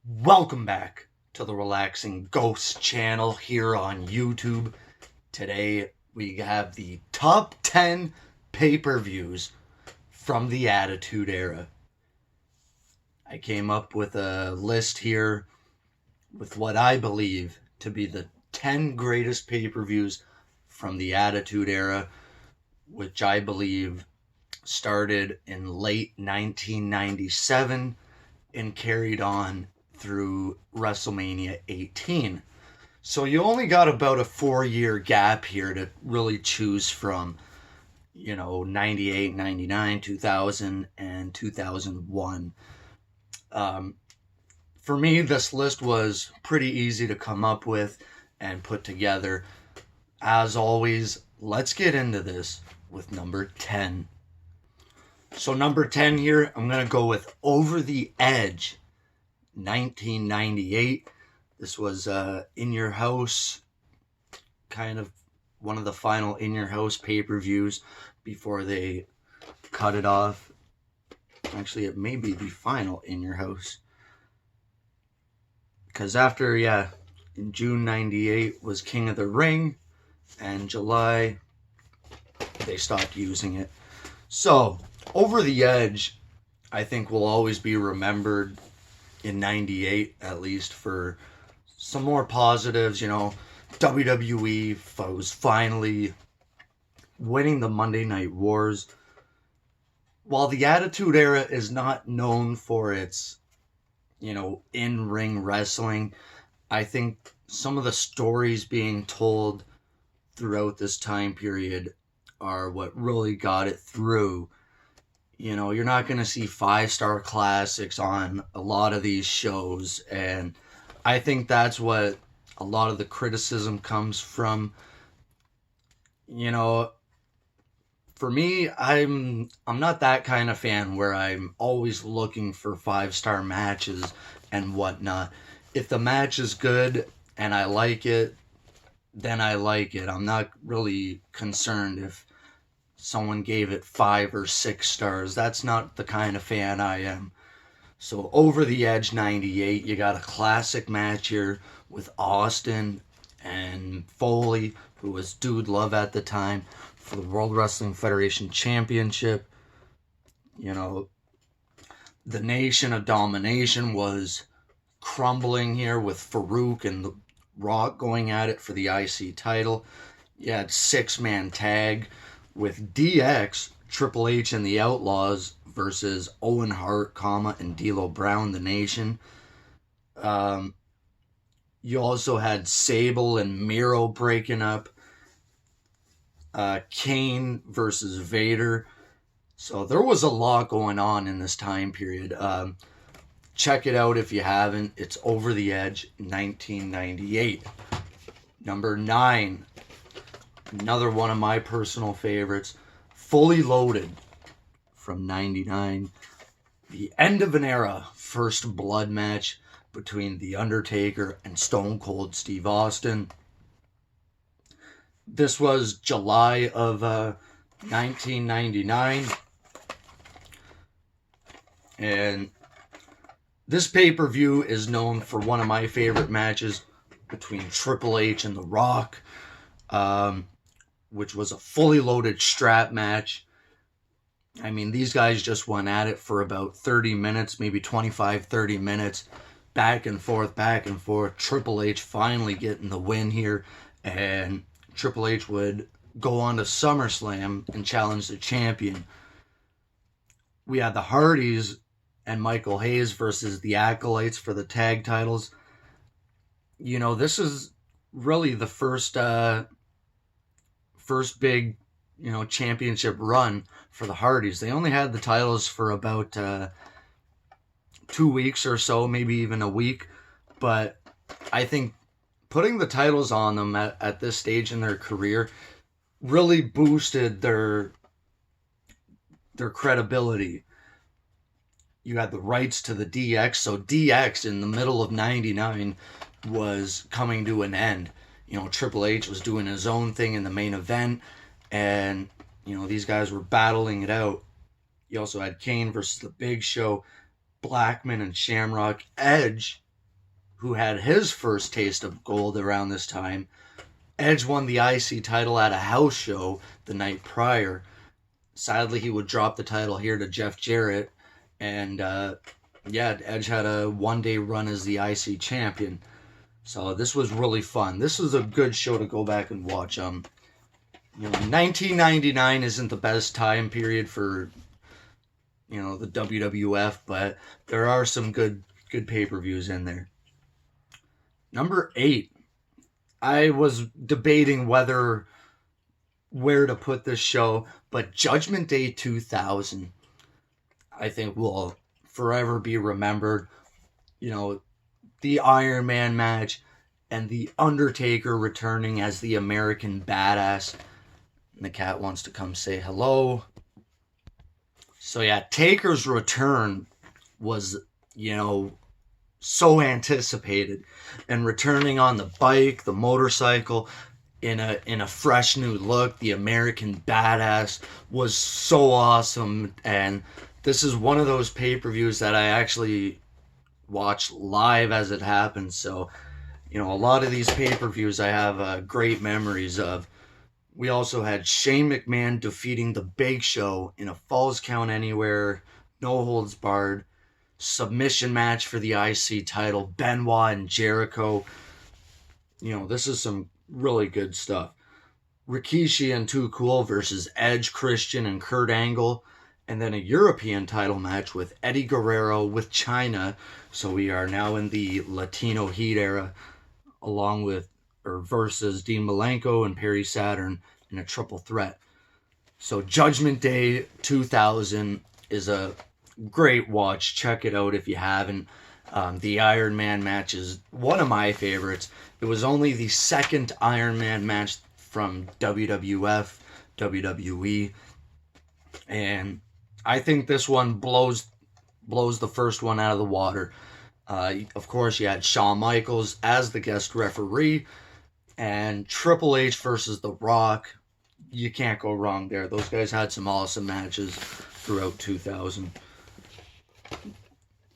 Welcome back to the Relaxing Ghost channel here on YouTube. Today we have the top 10 pay-per-views from the Attitude Era. I came up with a list here with what I believe to be the 10 greatest pay-per-views from the Attitude Era, which I believe started in late 1997 and carried on through WrestleMania 18. So you only got about a 4-year gap here to really choose from, 98, 99, 2000, and 2001. For me, this list was pretty easy to come up with and put together. As always, let's get into this with number 10. So number 10 here, I'm going to go with Over the Edge 1998. This was In Your House, kind of one of the final In Your House pay-per-views before they cut it off. Actually, it may be the final In Your House. Because after, in June 98 was King of the Ring, and July, they stopped using it. So, Over the Edge, I think will always be remembered in 98, at least, for some more positives. WWE was finally winning the Monday Night Wars. While the Attitude Era is not known for its, in-ring wrestling, I think some of the stories being told throughout this time period are what really got it through. You're not going to see 5-star classics on a lot of these shows, and I think that's what a lot of the criticism comes from. For me, I'm not that kind of fan where I'm always looking for 5-star matches and whatnot. If the match is good and I like it, then I like it. I'm not really concerned if someone gave it 5 or 6 stars. That's not the kind of fan I am. So Over the Edge 98, you got a classic match here with Austin and Foley, who was Dude Love at the time, for the World Wrestling Federation Championship. The Nation of Domination was crumbling here with Farouk and The Rock going at it for the IC title. You had 6-man tag with DX, Triple H, and the Outlaws versus Owen Hart, and D'Lo Brown, the Nation. You also had Sable and Miro breaking up. Kane versus Vader. So there was a lot going on in this time period. Check it out if you haven't. It's Over the Edge 1998. Number 9. Another one of my personal favorites, Fully Loaded from 99. The end of an era first blood match between The Undertaker and Stone Cold Steve Austin. This was July of 1999. And this pay-per-view is known for one of my favorite matches between Triple H and The Rock, which was a fully loaded strap match. I mean, these guys just went at it for about 30 minutes, maybe 25, 30 minutes, back and forth, back and forth. Triple H finally getting the win here, and Triple H would go on to SummerSlam and challenge the champion. We had the Hardys and Michael Hayes versus the Acolytes for the tag titles. This is really the first big, championship run for the Hardys. They only had the titles for about 2 weeks or so, maybe even a week. But I think putting the titles on them at this stage in their career really boosted their credibility. You had the rights to the DX, so DX in the middle of 99 was coming to an end. Triple H was doing his own thing in the main event, and these guys were battling it out. You also had Kane versus the Big Show, Blackman and Shamrock, Edge who had his first taste of gold around this time. Edge won the IC title at a house show the night prior. Sadly, he would drop the title here to Jeff Jarrett. And Edge had a one-day run as the IC champion. So this was really fun. This was a good show to go back and watch. 1999 isn't the best time period for, the WWF, but there are some good pay-per-views in there. Number 8. I was debating where to put this show, but Judgment Day 2000, I think, will forever be remembered. The Iron Man match and the Undertaker returning as the American Badass. And the cat wants to come say hello. So yeah, Taker's return was, so anticipated. And returning on the bike, the motorcycle, in a fresh new look, the American Badass was so awesome. And this is one of those pay-per-views that I actually watch live as it happens. So, a lot of these pay-per-views I have great memories of. We also had Shane McMahon defeating The Big Show in a Falls Count Anywhere, no holds barred submission match for the IC title. Benoit and Jericho. This is some really good stuff. Rikishi and Too Cool versus Edge, Christian, and Kurt Angle. And then a European title match with Eddie Guerrero with China. So we are now in the Latino Heat era, along with versus Dean Malenko and Perry Saturn in a triple threat. So Judgment Day 2000 is a great watch. Check it out if you haven't. The Iron Man match is one of my favorites. It was only the second Iron Man match from WWF, WWE, and I think this one blows the first one out of the water. Of course, you had Shawn Michaels as the guest referee, and Triple H versus The Rock. You can't go wrong there. Those guys had some awesome matches throughout 2000.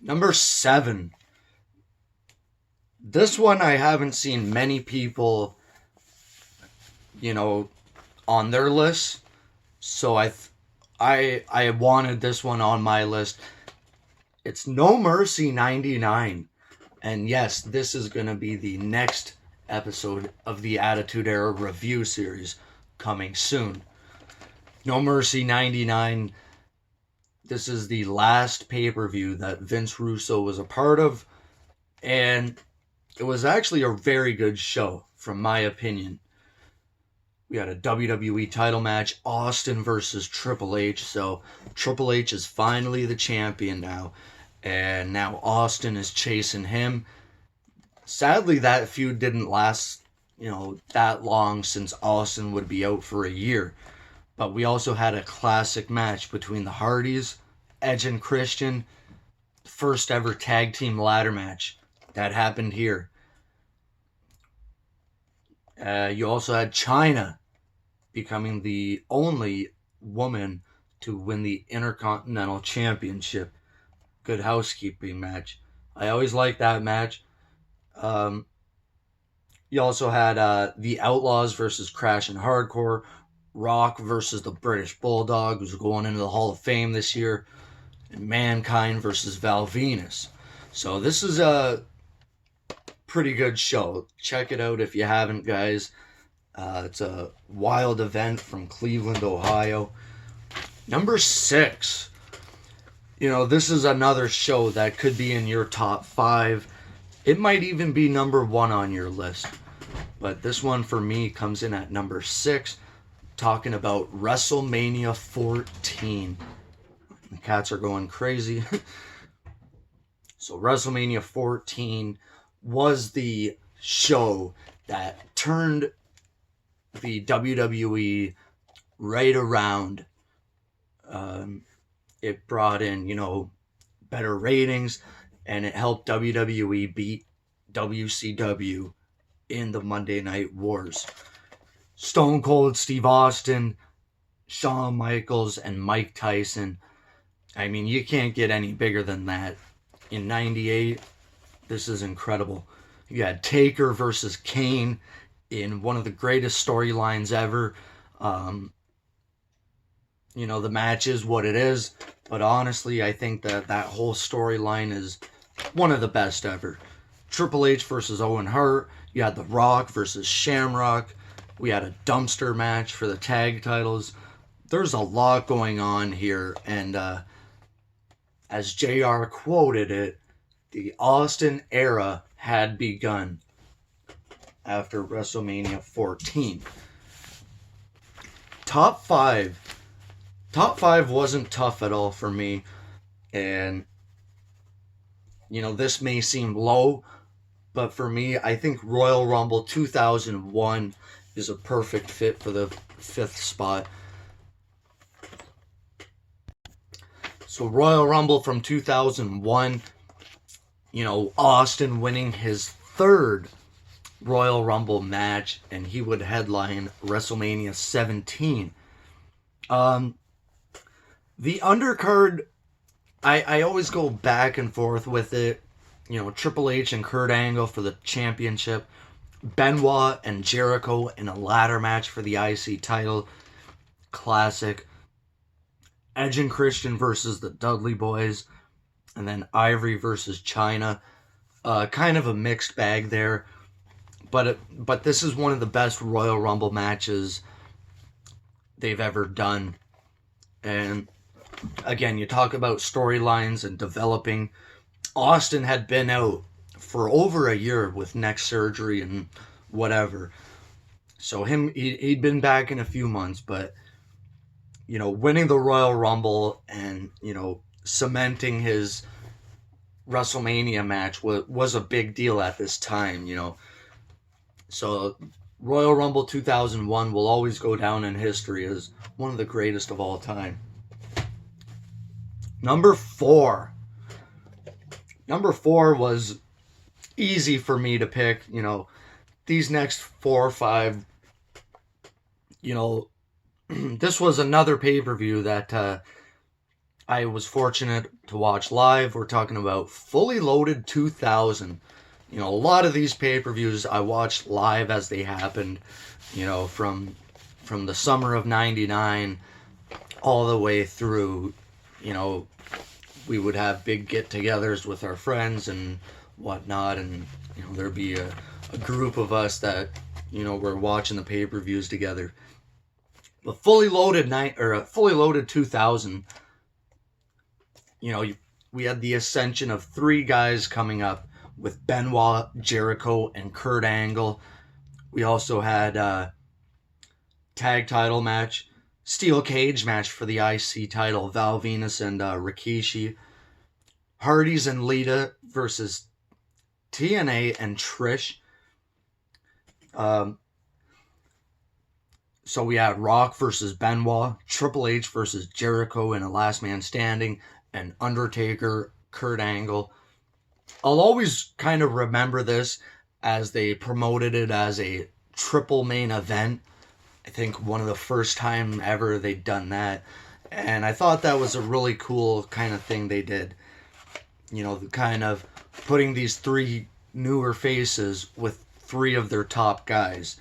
Number 7. This one I haven't seen many people, on their list. So I wanted this one on my list. It's No Mercy 99. And yes, this is going to be the next episode of the Attitude Era review series coming soon. No Mercy 99. This is the last pay-per-view that Vince Russo was a part of. And it was actually a very good show, from my opinion. We had a WWE title match, Austin versus Triple H. So Triple H is finally the champion now. And now Austin is chasing him. Sadly, that feud didn't last, that long, since Austin would be out for a year. But we also had a classic match between the Hardys, Edge and Christian. First ever tag team ladder match. That happened here. You also had Chyna becoming the only woman to win the Intercontinental Championship. Good housekeeping match. I always liked that match. You also had the Outlaws versus Crash and Hardcore. Rock versus the British Bulldog, who's going into the Hall of Fame this year. And Mankind versus Val Venus. So this is a pretty good show. Check it out if you haven't, guys. It's a wild event from Cleveland, Ohio. Number 6. This is another show that could be in your top 5. It might even be number 1 on your list. But this one for me comes in at number 6. Talking about WrestleMania 14. The cats are going crazy. So WrestleMania 14 was the show that turned the WWE right around. It brought in, better ratings, and it helped WWE beat WCW in the Monday Night Wars. Stone Cold Steve Austin, Shawn Michaels, and Mike Tyson. I mean, you can't get any bigger than that. In 98, this is incredible. You had Taker versus Kane in one of the greatest storylines ever. Um, the match is what it is, but honestly, I think that whole storyline is one of the best ever. Triple H versus Owen Hart. You had The Rock versus Shamrock. We had a dumpster match for the tag titles. There's a lot going on here, and as JR quoted it, the Austin era had begun after WrestleMania 14. Top 5. Top 5 wasn't tough at all for me, and this may seem low, but for me, I think Royal Rumble 2001 is a perfect fit for the 5th spot. So Royal Rumble from 2001, Austin winning his 3rd Royal Rumble match, and he would headline WrestleMania 17. The undercard, I always go back and forth with it. Triple H and Kurt Angle for the championship. Benoit and Jericho in a ladder match for the IC title. Classic. Edge and Christian versus the Dudley Boys. And then Ivory versus China. Kind of a mixed bag there. But this is one of the best Royal Rumble matches they've ever done. And again, you talk about storylines and developing. Austin had been out for over a year with neck surgery and whatever. So he'd been back in a few months, but winning the Royal Rumble and cementing his WrestleMania match was a big deal at this time. So Royal Rumble 2001 will always go down in history as one of the greatest of all time. Number 4. Number 4 was easy for me to pick. These next 4 or 5, this was another pay-per-view that I was fortunate to watch live. We're talking about Fully Loaded 2000. A lot of these pay-per-views I watched live as they happened, from the summer of 99 all the way through. We would have big get-togethers with our friends and whatnot, and there'd be a group of us that were watching the pay-per-views together. But Fully Loaded 2000, we had the ascension of 3 guys coming up with Benoit, Jericho, and Kurt Angle. We also had a tag title match, steel cage match for the IC title, Val Venus and Rikishi. Hardys and Lita versus TNA and Trish. So we had Rock versus Benoit, Triple H versus Jericho in a last man standing, and Undertaker, Kurt Angle. I'll always kind of remember this as they promoted it as a triple main event. I think one of the first time ever they'd done that. And I thought that was a really cool kind of thing they did. Kind of putting these 3 newer faces with 3 of their top guys.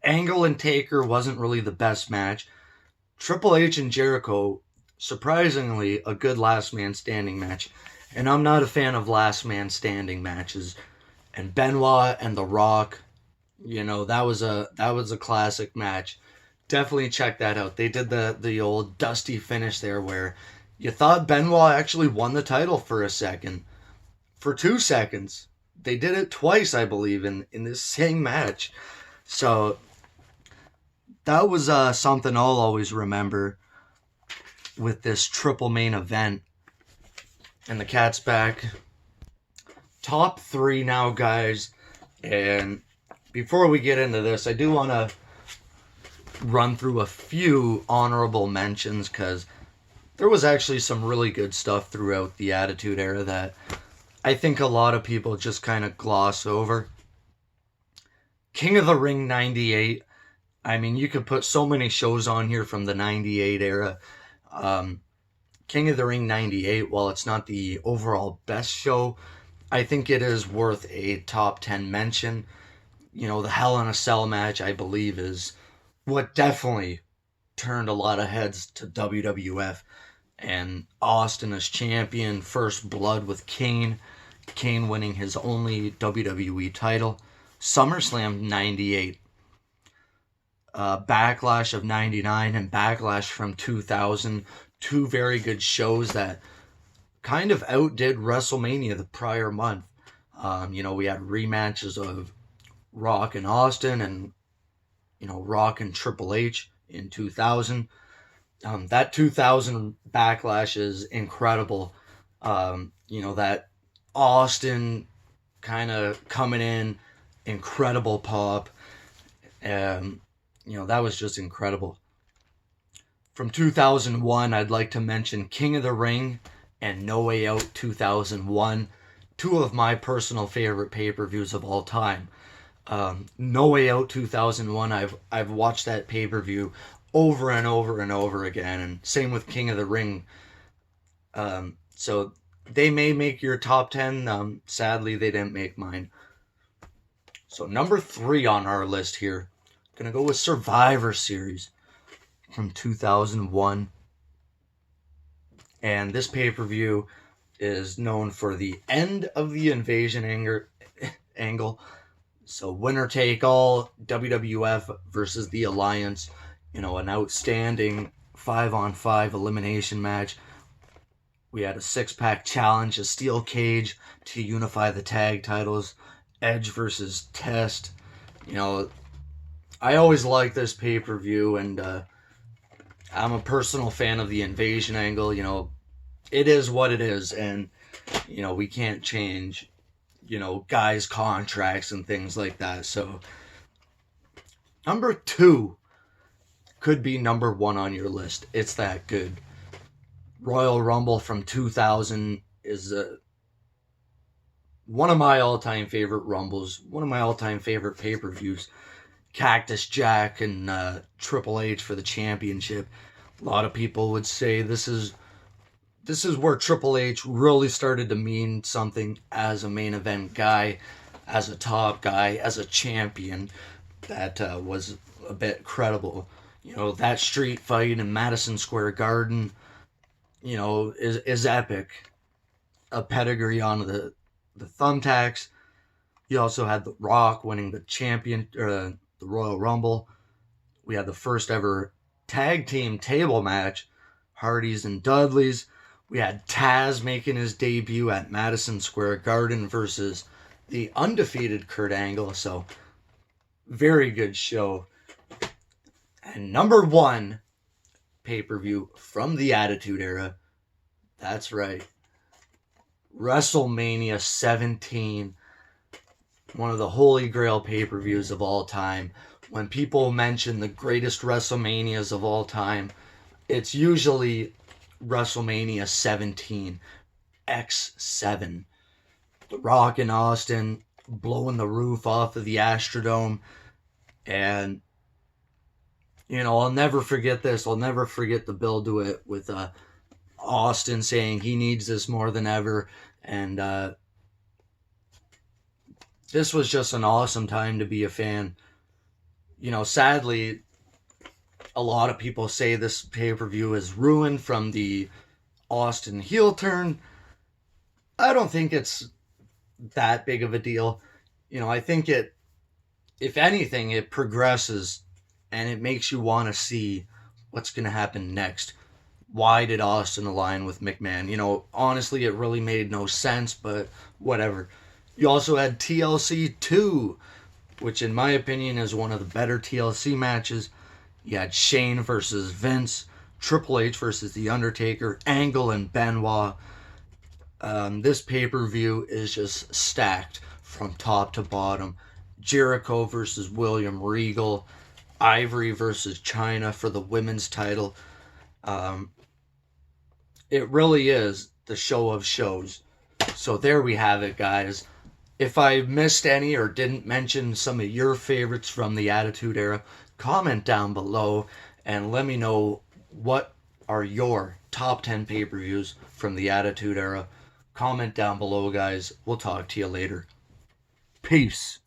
Angle and Taker wasn't really the best match. Triple H and Jericho, surprisingly, a good last man standing match. And I'm not a fan of last man standing matches. And Benoit and The Rock, that was a classic match. Definitely check that out. They did the old dusty finish there where you thought Benoit actually won the title for a second. For 2 seconds. They did it twice, I believe, in this same match. So that was something I'll always remember with this triple main event. And the cat's back. Top 3 now, guys. And before we get into this, I do want to run through a few honorable mentions because there was actually some really good stuff throughout the Attitude Era that I think a lot of people just kind of gloss over. King of the Ring 98. I mean, you could put so many shows on here from the 98 era. King of the Ring 98, while it's not the overall best show, I think it is worth a top 10 mention. The Hell in a Cell match, I believe, is what definitely turned a lot of heads to WWF. And Austin as champion, first blood with Kane. Kane winning his only WWE title. SummerSlam 98. Backlash of 99 and Backlash from 2000. Two very good shows that kind of outdid WrestleMania the prior month. We had rematches of Rock and Austin and, Rock and Triple H in 2000. That 2000 Backlash is incredible. That Austin kind of coming in, incredible pop. That was just incredible. From 2001, I'd like to mention King of the Ring and No Way Out 2001, two of my personal favorite pay-per-views of all time. No Way Out 2001, I've watched that pay-per-view over and over and over again, and same with King of the Ring. So they may make your top 10. Sadly, they didn't make mine. So number 3 on our list here, gonna go with Survivor Series from 2001. And this pay-per-view is known for the end of the invasion angle. So winner take all, WWF versus the Alliance. An outstanding 5-on-5 elimination match. We had a 6-pack challenge, a steel cage to unify the tag titles. Edge versus Test. I always like this pay-per-view, and I'm a personal fan of the invasion angle. It is what it is, and we can't change guys' contracts and things like that. So number 2 could be number 1 on your list. It's that good. Royal Rumble from 2000 is one of my all-time favorite Rumbles, one of my all-time favorite pay-per-views. Cactus Jack and Triple H for the championship. A lot of people would say this is where Triple H really started to mean something as a main event guy, as a top guy, as a champion. That was a bit credible. That street fight in Madison Square Garden, is epic. A pedigree on the thumbtacks. You also had The Rock winning the the Royal Rumble. We had the first ever tag team table match, Hardys and Dudleys. We had Taz making his debut at Madison Square Garden versus the undefeated Kurt Angle. So, very good show. And number 1 pay-per-view from the Attitude Era. That's right. WrestleMania 17. One of the holy grail pay-per-views of all time. When people mention the greatest WrestleManias of all time, it's usually WrestleMania 17, X7. The Rock and Austin blowing the roof off of the Astrodome. And, I'll never forget this. I'll never forget the build to it with Austin saying he needs this more than ever. And this was just an awesome time to be a fan. Sadly, a lot of people say this pay-per-view is ruined from the Austin heel turn. I don't think it's that big of a deal. I think if anything, it progresses and it makes you want to see what's going to happen next. Why did Austin align with McMahon? Honestly, it really made no sense, but whatever. You also had TLC 2, which in my opinion is one of the better TLC matches. You had Shane versus Vince, Triple H versus The Undertaker, Angle and Benoit. This pay-per-view is just stacked from top to bottom. Jericho versus William Regal, Ivory versus Chyna for the women's title. It really is the show of shows. So there we have it, guys. If I missed any or didn't mention some of your favorites from the Attitude Era, comment down below and let me know what are your top 10 pay-per-views from the Attitude Era. Comment down below, guys. We'll talk to you later. Peace.